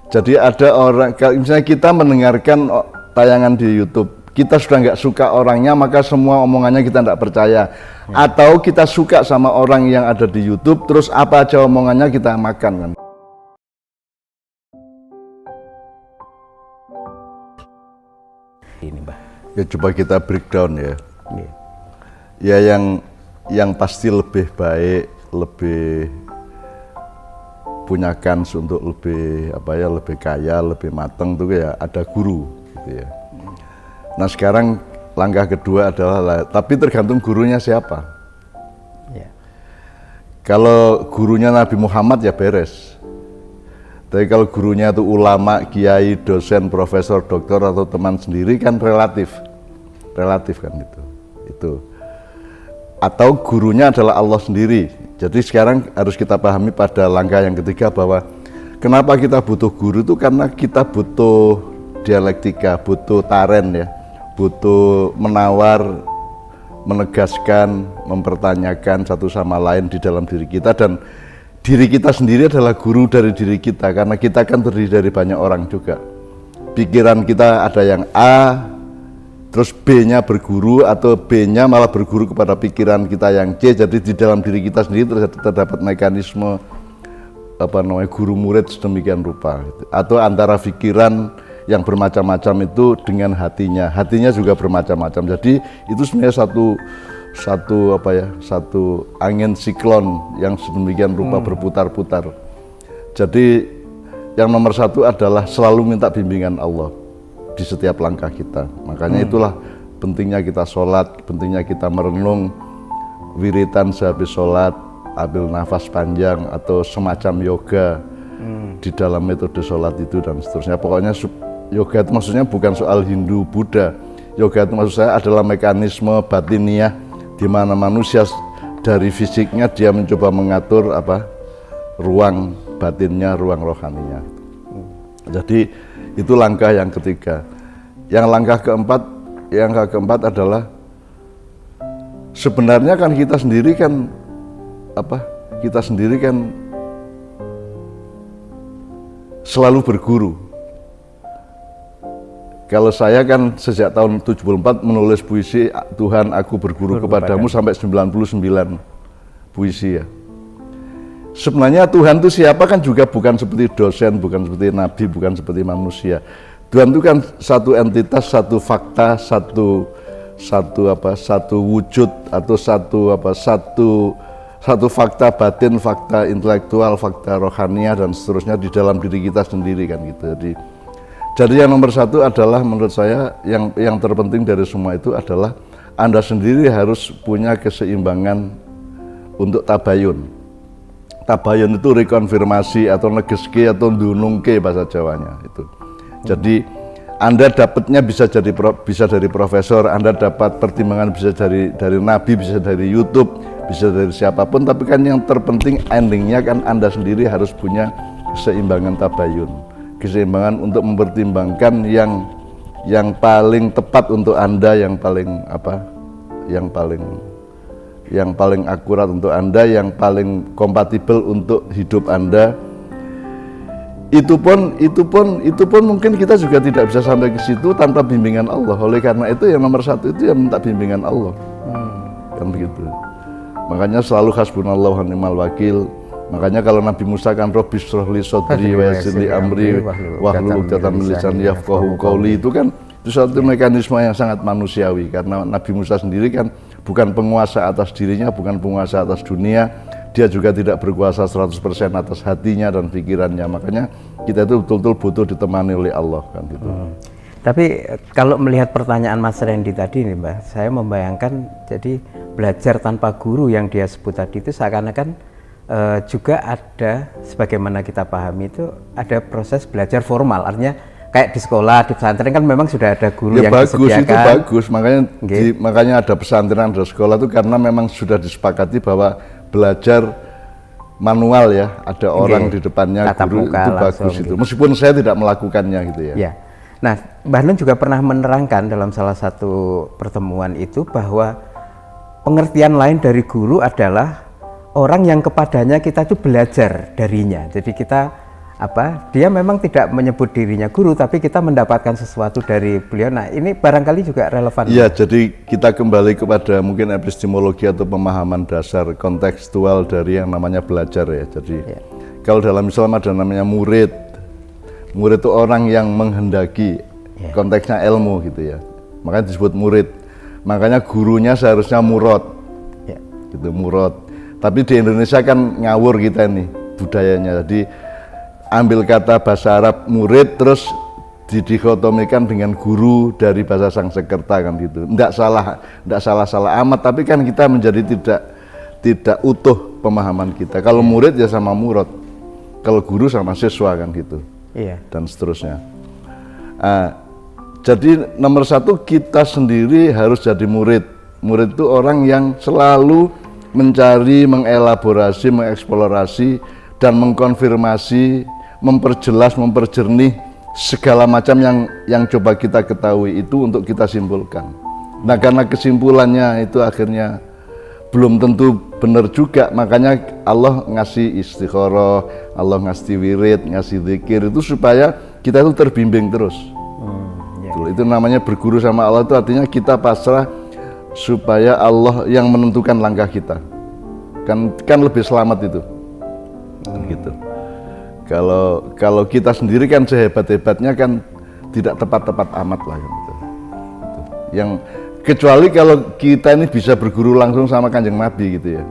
Jadi ada orang, misalnya kita mendengarkan tayangan di YouTube, kita sudah nggak suka orangnya, maka semua omongannya kita nggak percaya. Atau kita suka sama orang yang ada di YouTube, terus apa aja omongannya kita makan kan. Ini, Mbah. Ya coba kita breakdown ya. Iya. Ya yang pasti lebih baik, lebih punya kans untuk lebih lebih kaya, lebih matang tuh ya ada guru gitu ya. Nah sekarang langkah kedua adalah, tapi tergantung gurunya siapa. Ya. Kalau gurunya Nabi Muhammad ya beres. Tapi kalau gurunya itu ulama, kiai, dosen, profesor, dokter atau teman sendiri kan relatif kan itu. Atau gurunya adalah Allah sendiri. Jadi sekarang harus kita pahami pada langkah yang ketiga bahwa kenapa kita butuh guru itu karena kita butuh dialektika, butuh taren ya, butuh menawar, menegaskan, mempertanyakan satu sama lain di dalam diri kita, dan diri kita sendiri adalah guru dari diri kita karena kita kan terdiri dari banyak orang juga. Pikiran kita ada yang A, terus B-nya berguru, atau B-nya malah berguru kepada pikiran kita yang C. Jadi di dalam diri kita sendiri terdapat mekanisme guru murid sedemikian rupa gitu. Atau antara pikiran yang bermacam-macam itu dengan hatinya juga bermacam-macam. Jadi itu sebenarnya satu angin siklon yang sedemikian rupa berputar-putar. Jadi yang nomor satu adalah selalu minta bimbingan Allah di setiap langkah kita. Makanya itulah pentingnya kita sholat, pentingnya kita merenung, wiritan sehabis sholat, ambil nafas panjang atau semacam yoga di dalam metode sholat itu dan seterusnya. Pokoknya yoga itu maksudnya bukan soal Hindu, Buddha. Yoga itu maksud saya adalah mekanisme batiniah di mana manusia dari fisiknya dia mencoba mengatur ruang batinnya, ruang rohaninya. Jadi itu langkah yang ketiga. Yang langkah keempat adalah sebenarnya kan kita sendiri kan selalu berguru. Kalau saya kan sejak tahun 74 menulis puisi Tuhan aku berguru kepadamu sampai 99 puisi ya. Sebenarnya Tuhan itu siapa kan juga bukan seperti dosen, bukan seperti nabi, bukan seperti manusia. Tuhan itu kan satu entitas, satu fakta, satu wujud atau satu fakta batin, fakta intelektual, fakta rohania dan seterusnya di dalam diri kita sendiri kan gitu. Jadi yang nomor satu adalah menurut saya yang terpenting dari semua itu adalah Anda sendiri harus punya keseimbangan untuk tabayun. Tabayun itu rekonfirmasi atau negeske atau ndunungke bahasa Jawanya itu. Jadi Anda dapatnya bisa dari profesor, Anda dapat pertimbangan bisa dari nabi, bisa dari YouTube, bisa dari siapapun, tapi kan yang terpenting endingnya kan Anda sendiri harus punya keseimbangan tabayun. Keseimbangan untuk mempertimbangkan yang paling tepat untuk Anda, yang paling akurat untuk Anda, yang paling kompatibel untuk hidup Anda. Itu pun mungkin kita juga tidak bisa sampai ke situ tanpa bimbingan Allah. Oleh karena itu yang nomor satu itu yang minta bimbingan Allah. Kan begitu. Makanya selalu hasbunallahu wa ni'mal wakil. Makanya kalau Nabi Musa kan Rabbi shrah li sadri wa yassir li amri wahlul 'uqdatam min lisani yafqahu qawli, itu kan itu satu mekanisme yang sangat manusiawi karena Nabi Musa sendiri kan bukan penguasa atas dirinya, bukan penguasa atas dunia, dia juga tidak berkuasa 100% atas hatinya dan pikirannya. Makanya kita itu betul-betul butuh ditemani oleh Allah kan gitu. Tapi kalau melihat pertanyaan Mas Randy tadi nih Mbak, saya membayangkan jadi belajar tanpa guru yang dia sebut tadi itu seakan-akan juga ada, sebagaimana kita pahami itu ada proses belajar formal, artinya kayak di sekolah, di pesantren kan memang sudah ada guru yang disediakan. Itu bagus, makanya ada pesantren, ada sekolah itu karena memang sudah disepakati bahwa belajar manual ya, ada orang di depannya, guru, itu bagus itu. Meskipun saya tidak melakukannya gitu ya. Nah, Mbah Nun juga pernah menerangkan dalam salah satu pertemuan itu bahwa pengertian lain dari guru adalah orang yang kepadanya kita itu belajar darinya. Jadi kita dia memang tidak menyebut dirinya guru, tapi kita mendapatkan sesuatu dari beliau. Nah, ini barangkali juga relevan. Iya, jadi kita kembali kepada mungkin epistemologi atau pemahaman dasar kontekstual dari yang namanya belajar ya. Jadi kalau dalam Islam ada namanya murid. Murid itu orang yang menghendaki, konteksnya ilmu gitu ya. Makanya disebut murid. Makanya gurunya seharusnya murad. Gitu, murad. Tapi di Indonesia kan ngawur kita ini budayanya. Jadi ambil kata bahasa Arab murid terus didikotomikan dengan guru dari bahasa Sanskerta kan gitu. Enggak salah amat, tapi kan kita menjadi tidak utuh pemahaman kita. Kalau murid ya sama murad, kalau guru sama siswa kan gitu. Iya. Dan seterusnya. Jadi nomor satu, kita sendiri harus jadi murid. Murid itu orang yang selalu mencari, mengelaborasi, mengeksplorasi dan mengkonfirmasi, memperjelas, memperjernih segala macam yang coba kita ketahui itu untuk kita simpulkan. Nah, karena kesimpulannya itu akhirnya belum tentu benar juga, makanya Allah ngasih istikharah, Allah ngasih wirid, ngasih zikir itu supaya kita itu terbimbing terus. Itu namanya berguru sama Allah, itu artinya kita pasrah supaya Allah yang menentukan langkah kita. Kan lebih selamat itu. Gitu. Kalau kita sendiri kan sehebat-hebatnya kan tidak tepat-tepat amat lah gitu. Yang kecuali kalau kita ini bisa berguru langsung sama Kanjeng Nabi gitu ya.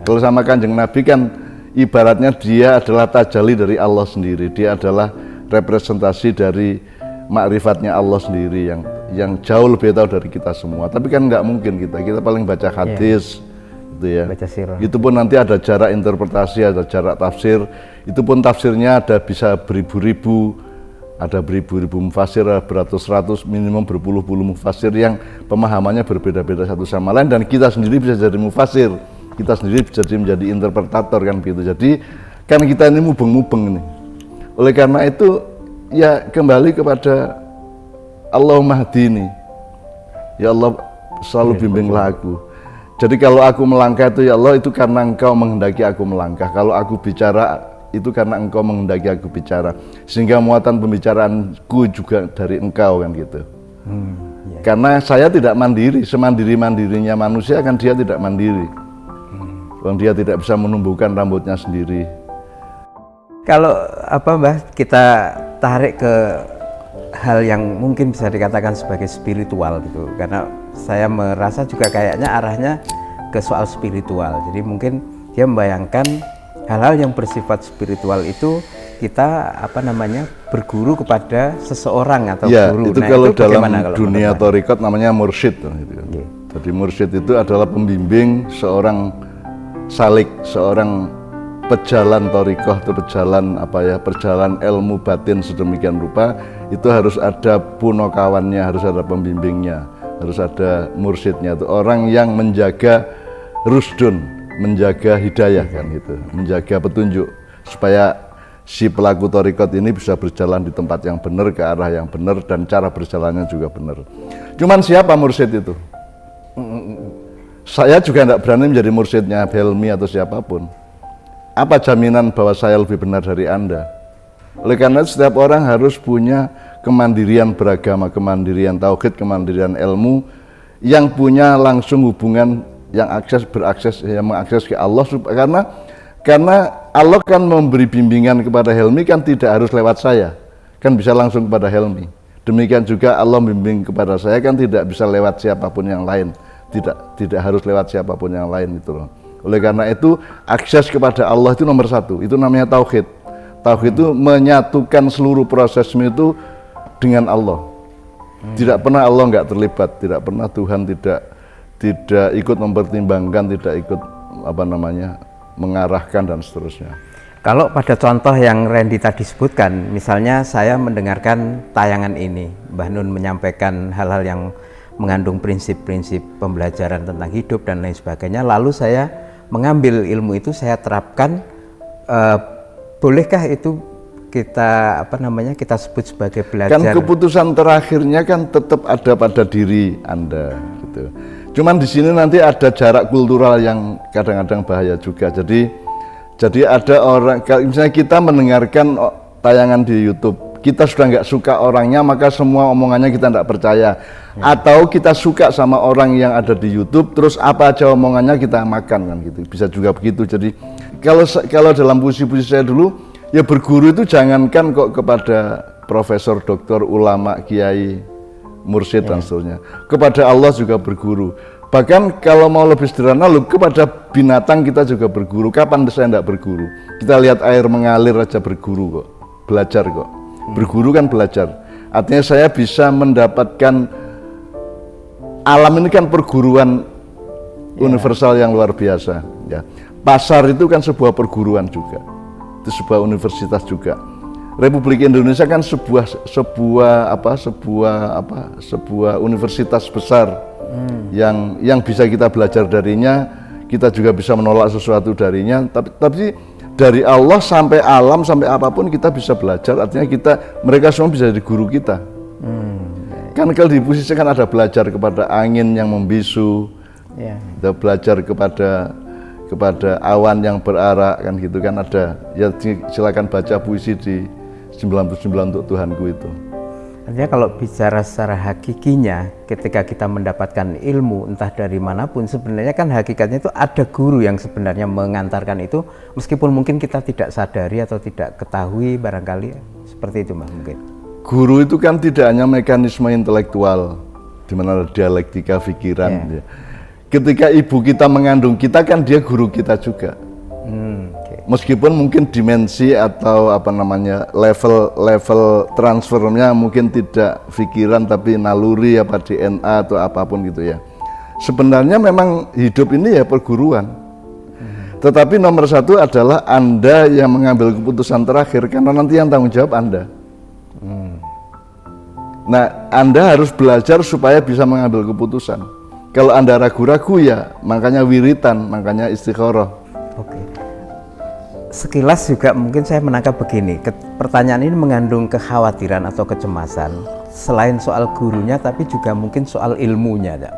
Kalau sama Kanjeng Nabi kan ibaratnya dia adalah tajalli dari Allah sendiri, dia adalah representasi dari makrifatnya Allah sendiri yang jauh lebih tahu dari kita semua. Tapi kan nggak mungkin kita paling baca hadis. Gitu ya. Itu pun nanti ada jarak interpretasi, ada jarak tafsir. Itu pun tafsirnya ada bisa beribu-ribu, ada beribu-ribu mufasir, beratus-ratus, minimum berpuluh-puluh mufasir yang pemahamannya berbeda-beda satu sama lain, dan kita sendiri bisa jadi mufasir, kita sendiri bisa menjadi interpretator kan gitu. Jadi kan kita ini mubeng-mubeng ini. Oleh karena itu ya kembali kepada Allahumma hdini. Ya Allah, selalu bimbinglah aku. Jadi kalau aku melangkah itu ya Allah itu karena Engkau menghendaki aku melangkah. Kalau aku bicara itu karena Engkau menghendaki aku bicara. Sehingga muatan pembicaraanku juga dari Engkau kan gitu. Karena saya tidak mandiri, semandiri-mandirinya manusia kan dia tidak mandiri. Dia tidak bisa menumbuhkan rambutnya sendiri. Kalau Mbah, kita tarik ke hal yang mungkin bisa dikatakan sebagai spiritual gitu, karena saya merasa juga kayaknya arahnya ke soal spiritual. Jadi mungkin dia membayangkan hal-hal yang bersifat spiritual itu kita berguru kepada seseorang atau guru. Itu kalau itu dalam dunia thariqat namanya mursyid gitu. Jadi mursyid itu adalah pembimbing, seorang salik, seorang pejalan thariqah atau perjalanan ilmu batin sedemikian rupa. Itu harus ada punokawannya, harus ada pembimbingnya, harus ada mursyidnya, itu orang yang menjaga rusdun, menjaga hidayah kan gitu, menjaga petunjuk supaya si pelaku thariqat ini bisa berjalan di tempat yang benar, ke arah yang benar, dan cara berjalannya juga benar. Cuman siapa mursyid itu? Saya juga tidak berani menjadi mursyidnya Helmi atau siapapun. Apa jaminan bahwa saya lebih benar dari Anda? Oleh karena itu setiap orang harus punya kemandirian beragama, kemandirian tauhid, kemandirian ilmu yang punya langsung hubungan yang mengakses ke Allah, karena Allah kan memberi bimbingan kepada Helmi kan tidak harus lewat saya, kan bisa langsung kepada Helmi. Demikian juga Allah membimbing kepada saya kan tidak bisa lewat siapapun yang lain, tidak harus lewat siapapun yang lain itu loh. Oleh karena itu akses kepada Allah itu nomor satu, itu namanya tauhid. Tauhid itu menyatukan seluruh prosesmu itu dengan Allah. Tidak pernah Allah nggak terlibat, tidak pernah Tuhan tidak ikut mempertimbangkan, tidak ikut mengarahkan dan seterusnya. Kalau pada contoh yang Randy tadi sebutkan, misalnya saya mendengarkan tayangan ini, Mbah Nun menyampaikan hal-hal yang mengandung prinsip-prinsip pembelajaran tentang hidup dan lain sebagainya, lalu saya mengambil ilmu itu saya terapkan, bolehkah itu kita kita sebut sebagai belajar? Kan keputusan terakhirnya kan tetap ada pada diri Anda gitu. Cuman di sini nanti ada jarak kultural yang kadang-kadang bahaya juga. Jadi Jadi ada orang, misalnya kita mendengarkan tayangan di YouTube, kita sudah nggak suka orangnya, maka semua omongannya kita nggak percaya. Atau kita suka sama orang yang ada di YouTube, terus apa aja omongannya kita makan kan gitu. Bisa juga begitu. Jadi kalau dalam posisi saya dulu, ya berguru itu jangankan kok kepada profesor, doktor, ulama, kiai, mursyid dan seterusnya. Kepada Allah juga berguru. Bahkan kalau mau lebih sederhana, kepada binatang kita juga berguru. Kapan saya tidak berguru? Kita lihat air mengalir aja berguru kok, belajar kok. Berguru kan belajar. Artinya saya bisa mendapatkan, alam ini kan perguruan universal yang luar biasa. Ya. Pasar itu kan sebuah perguruan juga, itu sebuah universitas juga. Republik Indonesia kan sebuah universitas besar. Yang bisa kita belajar darinya, kita juga bisa menolak sesuatu darinya, tapi dari Allah sampai alam sampai apapun kita bisa belajar. Artinya mereka semua bisa jadi guru kita. Kan kalau di posisi kan ada belajar kepada angin yang membisu, ada belajar kepada awan yang berarak kan gitu kan ada. Ya silakan baca puisi di 99 untuk Tuhanku itu. Artinya kalau bicara secara hakikinya, ketika kita mendapatkan ilmu entah dari manapun, sebenarnya kan hakikatnya itu ada guru yang sebenarnya mengantarkan itu, meskipun mungkin kita tidak sadari atau tidak ketahui barangkali, seperti itu Mbah mungkin. Guru itu kan tidak hanya mekanisme intelektual, di mana ada dialektika pikiran. Ya. Ketika ibu kita mengandung kita kan dia guru kita juga. Meskipun mungkin dimensi atau level transfernya mungkin tidak pikiran tapi naluri DNA atau apapun gitu ya. Sebenarnya memang hidup ini ya perguruan. Tetapi nomor satu adalah Anda yang mengambil keputusan terakhir, karena nanti yang tanggung jawab Anda. Nah, Anda harus belajar supaya bisa mengambil keputusan. Kalau Anda ragu-ragu ya makanya wiritan, makanya istikharah. Sekilas juga mungkin saya menangkap begini, pertanyaan ini mengandung kekhawatiran atau kecemasan selain soal gurunya, tapi juga mungkin soal ilmunya.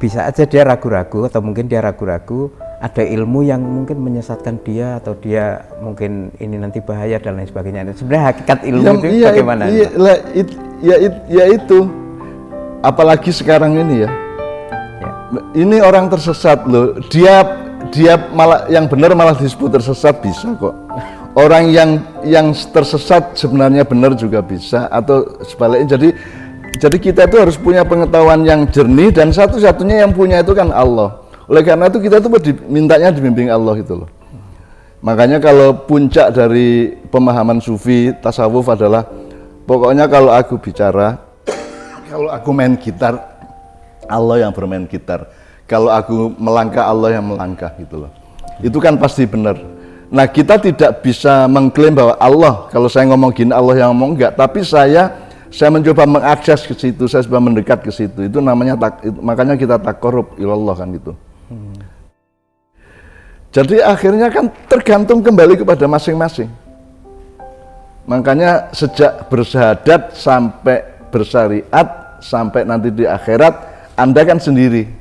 Bisa aja dia ragu-ragu atau mungkin dia ragu-ragu ada ilmu yang mungkin menyesatkan dia, atau dia mungkin ini nanti bahaya dan lain sebagainya. Sebenarnya hakikat ilmu itu bagaimana? Itu apalagi sekarang ini ya. Ini orang tersesat loh, dia malah yang benar malah disebut tersesat, bisa kok. Orang yang tersesat sebenarnya benar juga bisa, atau sebaliknya. Jadi kita itu harus punya pengetahuan yang jernih, dan satu-satunya yang punya itu kan Allah. Oleh karena itu kita itu mintanya dibimbing Allah gitu loh. Makanya kalau puncak dari pemahaman sufi tasawuf adalah pokoknya kalau aku bicara, kalau aku main gitar, Allah yang bermain gitar. Kalau aku melangkah, Allah yang melangkah gitu loh. Itu kan pasti benar. Nah, kita tidak bisa mengklaim bahwa Allah, kalau saya ngomong gini Allah yang ngomong, enggak, tapi saya mencoba mengakses ke situ, saya coba mendekat ke situ. Itu namanya makanya kita taqarrub ilallah kan gitu. Jadi akhirnya kan tergantung kembali kepada masing-masing. Makanya sejak bersyahadat sampai bersyariat sampai nanti di akhirat, Anda kan sendiri.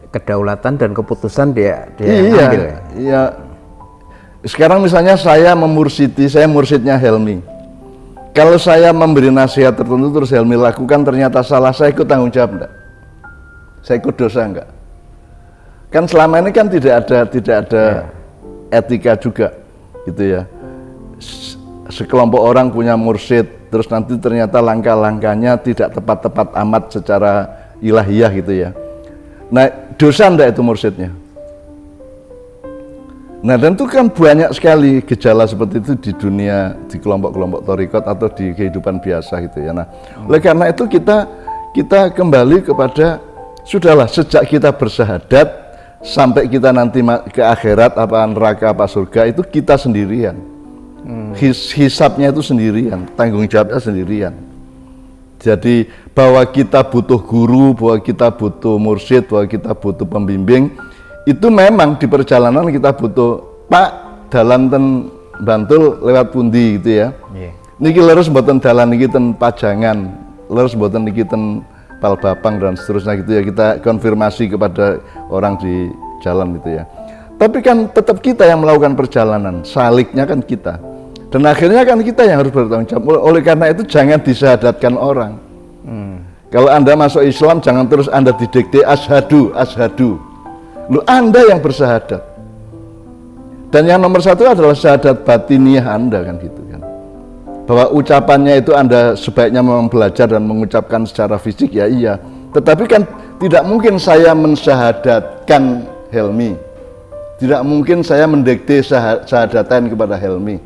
Kedaulatan dan keputusan dia ambil. Iya. Sekarang misalnya saya memursidi, saya mursidnya Helmi. Kalau saya memberi nasihat tertentu terus Helmi lakukan ternyata salah, saya ikut tanggung jawab enggak? Saya ikut dosa enggak? Kan selama ini kan tidak ada etika juga gitu ya. Sekelompok orang punya mursid, terus nanti ternyata langkah-langkahnya tidak tepat-tepat amat secara ilahiyah gitu ya. Nah, dosa enggak itu mursyidnya? Nah, dan itu kan banyak sekali gejala seperti itu di dunia, di kelompok-kelompok thariqat atau di kehidupan biasa gitu ya. Nah, oleh karena itu kita kembali kepada sudahlah, sejak kita bersyahadat sampai kita nanti ke akhirat, apa neraka apa surga, itu kita sendirian. Hisabnya itu sendirian, tanggung jawabnya sendirian. Jadi bahwa kita butuh guru, bahwa kita butuh mursyid, bahwa kita butuh pembimbing, itu memang di perjalanan kita butuh, Pak, dalan ten Bantul lewat pundi gitu ya. Niki leres mboten dalan niki ten Pajangan, leres mboten niki ten Palbapang dan seterusnya gitu ya. Kita konfirmasi kepada orang di jalan gitu ya. Tapi kan tetap kita yang melakukan perjalanan, saliknya kan kita. Dan akhirnya kan kita yang harus bertanggung jawab. Oleh karena itu jangan disyahadatkan orang. Kalau Anda masuk Islam, jangan terus Anda didikte asyhadu, asyhadu. Lu Anda yang bersyahadat. Dan yang nomor satu adalah syahadat batiniah Anda kan gitu kan. Bahwa ucapannya itu Anda sebaiknya memang belajar dan mengucapkan secara fisik ya iya. Tetapi kan tidak mungkin saya mensyahadatkan Helmi. Tidak mungkin saya mendikte syahadatan kepada Helmi.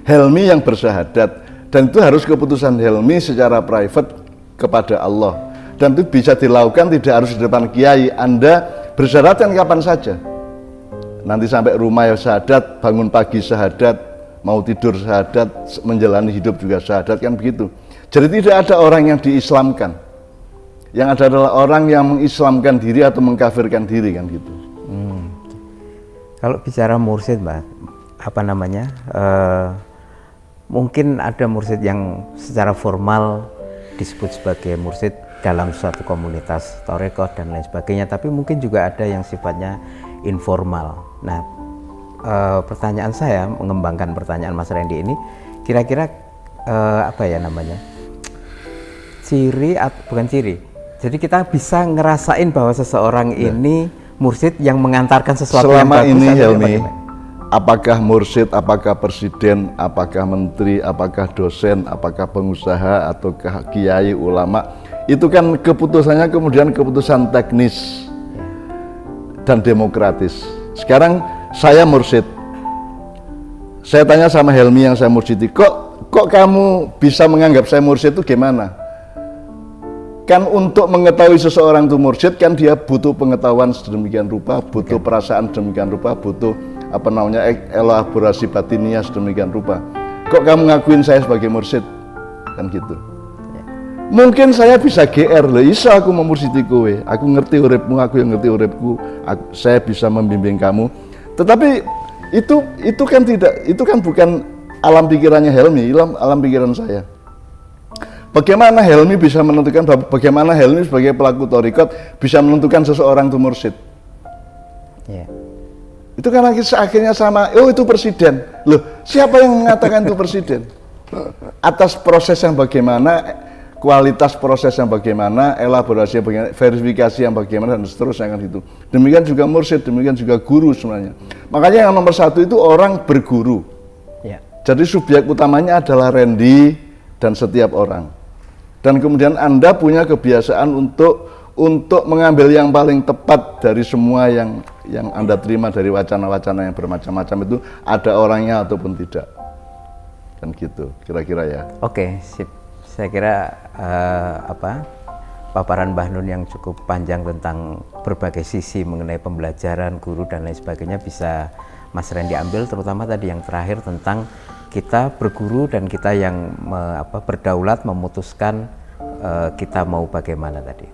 Helmi yang bersyahadat, dan itu harus keputusan Helmi secara private kepada Allah. Dan itu bisa dilakukan tidak harus di depan kiai. Anda bersyahadat kapan saja. Nanti sampai rumah ya syahadat, bangun pagi syahadat, mau tidur syahadat, menjalani hidup juga syahadat, kan begitu. Jadi tidak ada orang yang diislamkan. Yang ada adalah orang yang mengislamkan diri atau mengkafirkan diri kan gitu. Kalau bicara mursyid, Mbak, apa namanya? Mungkin ada mursyid yang secara formal disebut sebagai mursyid dalam suatu komunitas tarekat dan lain sebagainya, tapi mungkin juga ada yang sifatnya informal. Nah, pertanyaan saya, mengembangkan pertanyaan Mas Randy ini, kira-kira apa ya namanya? Bukan ciri. Jadi kita bisa ngerasain bahwa seseorang ini mursyid yang mengantarkan sesuatu selama yang bagus. Ini Helmi, apakah mursyid, apakah presiden, apakah menteri, apakah dosen, apakah pengusaha, ataukah kiai, ulama, itu kan keputusannya kemudian keputusan teknis dan demokratis. Sekarang saya mursyid, saya tanya sama Helmi yang saya mursyidi, kok kamu bisa menganggap saya mursyid itu gimana? Kan untuk mengetahui seseorang itu mursyid kan dia butuh pengetahuan sedemikian rupa, butuh perasaan sedemikian rupa, butuh apa namanya elaborasi batiniah sedemikian rupa. Kok kamu ngakuin saya sebagai mursyid? Kan gitu. Mungkin saya bisa GR, loh isa aku memursyidi kowe, aku ngerti uripmu, aku yang ngerti uripku, saya bisa membimbing kamu. Tetapi itu kan tidak, itu kan bukan alam pikirannya Helmi, alam pikiran saya. Bagaimana Helmi bisa menentukan, bagaimana Helmi sebagai pelaku thariqat bisa menentukan seseorang itu mursyid? Itu kan akhirnya sama, oh itu presiden. Loh, siapa yang mengatakan itu presiden? Atas proses yang bagaimana, kualitas proses yang bagaimana, elaborasi yang bagaimana, verifikasi yang bagaimana, dan seterusnya kan itu. Demikian juga mursyid, demikian juga guru sebenarnya. Makanya yang nomor satu itu orang berguru. Jadi subjek utamanya adalah Randy dan setiap orang. Dan kemudian Anda punya kebiasaan untuk mengambil yang paling tepat dari semua yang Anda terima dari wacana-wacana yang bermacam-macam itu, ada orangnya ataupun tidak. Kan gitu, kira-kira ya. Oke, sip. Saya kira paparan Mbah Nun yang cukup panjang tentang berbagai sisi mengenai pembelajaran, guru dan lain sebagainya bisa Mas Randy ambil, terutama tadi yang terakhir tentang kita berguru dan kita yang berdaulat memutuskan kita mau bagaimana tadi.